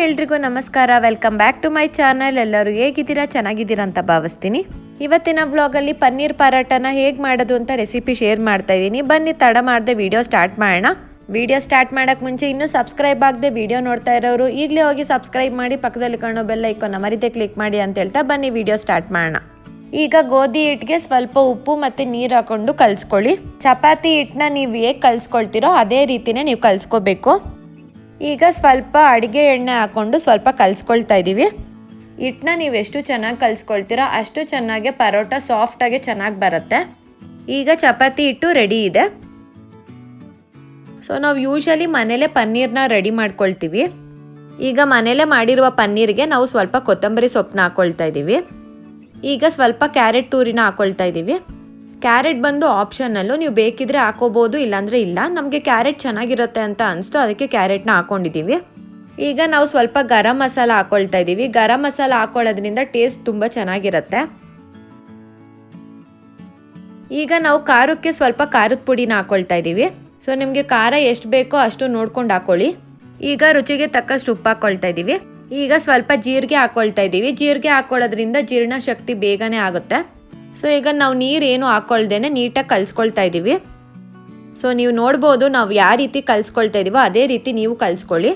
ಎಲ್ರಿಗೂ ನಮಸ್ಕಾರ, welcome back to my channel. ಎಲ್ಲರೂ ಹೇಗಿದ್ದೀರಾ? ಚೆನ್ನಾಗಿದ್ದೀರಾ ಅಂತ ಭಾವಿಸ್ತೀನಿ. ಇವತ್ತಿನ ವ್ಲಾಗಲ್ಲಿ ಪನ್ನೀರ್ ಪರಾಟನ ಹೇಗೆ ಮಾಡೋದು ಅಂತ ರೆಸಿಪಿ ಶೇರ್ ಮಾಡ್ತಾ ಇದ್ದೀನಿ. ಬನ್ನಿ ತಡ ಮಾಡದೆ ವಿಡಿಯೋ ಸ್ಟಾರ್ಟ್ ಮಾಡೋಣ. ವಿಡಿಯೋ ಸ್ಟಾರ್ಟ್ ಮಾಡೋಕ್ಕೆ ಮುಂಚೆ ಇನ್ನೂ ಸಬ್ಸ್ಕ್ರೈಬ್ ಆಗದೆ ವಿಡಿಯೋ ನೋಡ್ತಾ ಇರೋರು ಈಗಲೇ ಹೋಗಿ ಸಬ್ಸ್ಕ್ರೈಬ್ ಮಾಡಿ, ಪಕ್ಕದಲ್ಲಿ ಕಾಣೋ ಬೆಲ್ ಐಕಾನ್ನ ಮರಿದೆ ಕ್ಲಿಕ್ ಮಾಡಿ ಅಂತ ಹೇಳ್ತಾ ಬನ್ನಿ ವಿಡಿಯೋ ಸ್ಟಾರ್ಟ್ ಮಾಡೋಣ. ಈಗ ಗೋಧಿ ಹಿಟ್ಟಿಗೆ ಸ್ವಲ್ಪ ಉಪ್ಪು ಮತ್ತು ನೀರು ಹಾಕೊಂಡು ಕಲಿಸ್ಕೊಳ್ಳಿ. ಚಪಾತಿ ಹಿಟ್ಟನ್ನ ನೀವು ಹೇಗೆ ಕಲಿಸ್ಕೊಳ್ತೀರೋ ಅದೇ ರೀತಿನೇ ನೀವು ಕಲಿಸ್ಕೋಬೇಕು. ಈಗ ಸ್ವಲ್ಪ ಅಡುಗೆ ಎಣ್ಣೆ ಹಾಕ್ಕೊಂಡು ಸ್ವಲ್ಪ ಕಲಿಸ್ಕೊಳ್ತಾ ಇದ್ದೀವಿ. ಹಿಟ್ಟನ್ನ ನೀವು ಎಷ್ಟು ಚೆನ್ನಾಗಿ ಕಲಿಸ್ಕೊಳ್ತೀರೋ ಅಷ್ಟು ಚೆನ್ನಾಗಿ ಪರೋಟ ಸಾಫ್ಟಾಗಿ ಚೆನ್ನಾಗಿ ಬರುತ್ತೆ. ಈಗ ಚಪಾತಿ ಹಿಟ್ಟು ರೆಡಿ ಇದೆ. ಸೊ ನಾವು ಯೂಶಲಿ ಮನೇಲೇ ಪನ್ನೀರ್ನ ರೆಡಿ ಮಾಡ್ಕೊಳ್ತೀವಿ. ಈಗ ಮನೇಲೇ ಮಾಡಿರುವ ಪನ್ನೀರಿಗೆ ನಾವು ಸ್ವಲ್ಪ ಕೊತ್ತಂಬರಿ ಸೊಪ್ಪನ್ನ ಹಾಕ್ಕೊಳ್ತಾ ಇದ್ದೀವಿ. ಈಗ ಸ್ವಲ್ಪ ಕ್ಯಾರೆಟ್ ತುರಿನ ಹಾಕ್ಕೊಳ್ತಾ ಇದ್ದೀವಿ. ಕ್ಯಾರೆಟ್ ಬಂದು ಆಪ್ಷನಲ್ಲು, ನೀವು ಬೇಕಿದ್ರೆ ಹಾಕೋಬೋದು, ಇಲ್ಲಾಂದರೆ ಇಲ್ಲ. ನಮಗೆ ಕ್ಯಾರೆಟ್ ಚೆನ್ನಾಗಿರುತ್ತೆ ಅಂತ ಅನಿಸ್ತು, ಅದಕ್ಕೆ ಕ್ಯಾರೆಟ್ನ ಹಾಕ್ಕೊಂಡಿದ್ದೀವಿ. ಈಗ ನಾವು ಸ್ವಲ್ಪ ಗರಂ ಮಸಾಲ ಹಾಕ್ಕೊಳ್ತಾ ಇದ್ದೀವಿ. ಗರಂ ಮಸಾಲ ಹಾಕ್ಕೊಳ್ಳೋದ್ರಿಂದ ಟೇಸ್ಟ್ ತುಂಬ ಚೆನ್ನಾಗಿರುತ್ತೆ. ಈಗ ನಾವು ಖಾರಕ್ಕೆ ಸ್ವಲ್ಪ ಖಾರದ ಪುಡಿನ ಹಾಕ್ಕೊಳ್ತಾ ಇದ್ದೀವಿ. ಸೊ ನಿಮಗೆ ಖಾರ ಎಷ್ಟು ಬೇಕೋ ಅಷ್ಟು ನೋಡ್ಕೊಂಡು ಹಾಕ್ಕೊಳ್ಳಿ. ಈಗ ರುಚಿಗೆ ತಕ್ಕಷ್ಟು ಉಪ್ಪು ಹಾಕ್ಕೊಳ್ತಾ ಇದ್ದೀವಿ. ಈಗ ಸ್ವಲ್ಪ ಜೀರಿಗೆ ಹಾಕ್ಕೊಳ್ತಾ ಇದ್ದೀವಿ. ಜೀರಿಗೆ ಹಾಕ್ಕೊಳ್ಳೋದ್ರಿಂದ ಜೀರ್ಣಶಕ್ತಿ ಬೇಗನೆ ಆಗುತ್ತೆ. ಸೊ ಈಗ ನಾವು ನೀರೇನು ಹಾಕ್ಕೊಳ್ದೇನೆ ನೀಟಾಗಿ ಕಲಿಸ್ಕೊಳ್ತಾ ಇದ್ದೀವಿ. ಸೊ ನೀವು ನೋಡ್ಬೋದು ನಾವು ಯಾವ ರೀತಿ ಕಲಿಸ್ಕೊಳ್ತಾ ಇದ್ದೀವೋ ಅದೇ ರೀತಿ ನೀವು ಕಲಿಸ್ಕೊಳ್ಳಿ.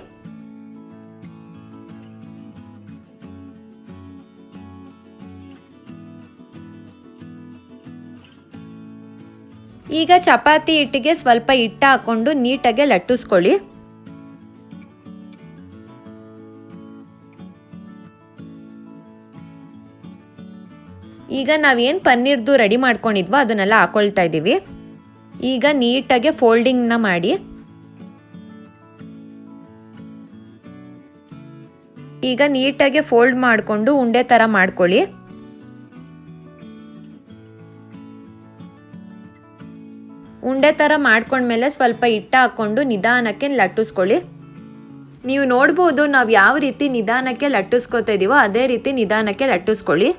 ಈಗ ಚಪಾತಿ ಹಿಟ್ಟಿಗೆ ಸ್ವಲ್ಪ ಹಿಟ್ಟು ಹಾಕ್ಕೊಂಡು ನೀಟಾಗಿ ಲಟ್ಟಿಸ್ಕೊಳ್ಳಿ. ಈಗ ನಾವೇನು ಪನ್ನೀರ್ದು ರೆಡಿ ಮಾಡ್ಕೊಂಡಿದ್ವೋ ಅದನ್ನೆಲ್ಲ ಹಾಕ್ಕೊಳ್ತಾ ಇದ್ದೀವಿ. ಈಗ ನೀಟಾಗಿ ಫೋಲ್ಡಿಂಗ್ನ ಮಾಡಿ. ಈಗ ನೀಟಾಗಿ ಫೋಲ್ಡ್ ಮಾಡಿಕೊಂಡು ಉಂಡೆ ಥರ ಮಾಡ್ಕೊಳ್ಳಿ. ಉಂಡೆ ಥರ ಮಾಡ್ಕೊಂಡ್ಮೇಲೆ ಸ್ವಲ್ಪ ಹಿಟ್ಟು ಹಾಕ್ಕೊಂಡು ನಿಧಾನಕ್ಕೆ ಲಟ್ಟಿಸ್ಕೊಳ್ಳಿ. ನೀವು ನೋಡ್ಬೋದು ನಾವು ಯಾವ ರೀತಿ ನಿಧಾನಕ್ಕೆ ಲಟ್ಟಿಸ್ಕೊತಾ ಇದ್ದೀವೋ ಅದೇ ರೀತಿ ನಿಧಾನಕ್ಕೆ ಲಟ್ಟಿಸ್ಕೊಳ್ಳಿ.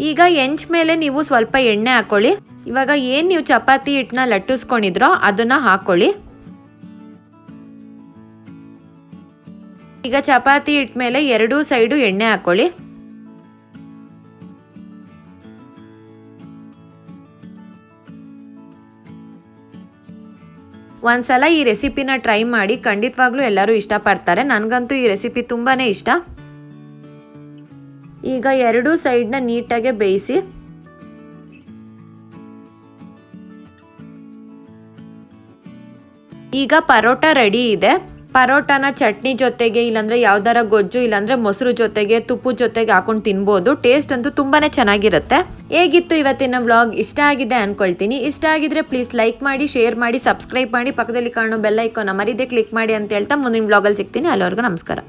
ಈಗ ಹೆಂಚ್ ಮೇಲೆ ನೀವು ಸ್ವಲ್ಪ ಎಣ್ಣೆ ಹಾಕ್ಕೊಳ್ಳಿ. ಇವಾಗ ಏನು ನೀವು ಚಪಾತಿ ಹಿಟ್ಟನ್ನ ಲಟ್ಟಿಸ್ಕೊಂಡಿದ್ರೋ ಅದನ್ನ ಹಾಕ್ಕೊಳ್ಳಿ. ಈಗ ಚಪಾತಿ ಹಿಟ್ಟ ಮೇಲೆ ಎರಡೂ ಸೈಡು ಎಣ್ಣೆ ಹಾಕ್ಕೊಳ್ಳಿ. ಒಂದ್ಸಲ ಈ ರೆಸಿಪಿನ ಟ್ರೈ ಮಾಡಿ, ಖಂಡಿತವಾಗ್ಲೂ ಎಲ್ಲರೂ ಇಷ್ಟಪಡ್ತಾರೆ. ನನಗಂತೂ ಈ ರೆಸಿಪಿ ತುಂಬಾನೇ ಇಷ್ಟ. ಈಗ ಎರಡೂ ಸೈಡ್ನ ನೀಟಾಗಿ ಬೇಯಿಸಿ. ಈಗ ಪರೋಟ ರೆಡಿ ಇದೆ. ಪರೋಟನ ಚಟ್ನಿ ಜೊತೆಗೆ, ಇಲ್ಲಾಂದ್ರೆ ಯಾವ್ದಾರ ಗೊಜ್ಜು, ಇಲ್ಲಾಂದ್ರೆ ಮೊಸರು ಜೊತೆಗೆ, ತುಪ್ಪದ ಜೊತೆಗೆ ಹಾಕೊಂಡು ತಿನ್ಬೋದು. ಟೇಸ್ಟ್ ಅಂತೂ ತುಂಬಾನೇ ಚೆನ್ನಾಗಿರುತ್ತೆ. ಹೇಗಿತ್ತು ಇವತ್ತಿನ ವ್ಲಾಗ್? ಇಷ್ಟ ಆಗಿದೆ ಅನ್ಕೊಳ್ತೀನಿ. ಇಷ್ಟ ಆಗಿದ್ರೆ ಪ್ಲೀಸ್ ಲೈಕ್ ಮಾಡಿ, ಶೇರ್ ಮಾಡಿ, ಸಬ್ಸ್ಕ್ರೈಬ್ ಮಾಡಿ, ಪಕ್ಕದಲ್ಲಿ ಕಾಣೋ ಬೆಲ್ ಐಕಾನ್ನ ಮರಿದೆ ಕ್ಲಿಕ್ ಮಾಡಿ ಅಂತ ಹೇಳ್ತಾ ಮುಂದಿನ ವ್ಲಾಗಲ್ಲಿ ಸಿಗ್ತೀನಿ. ಅಲ್ಲಿವರೆಗೂ ನಮಸ್ಕಾರ.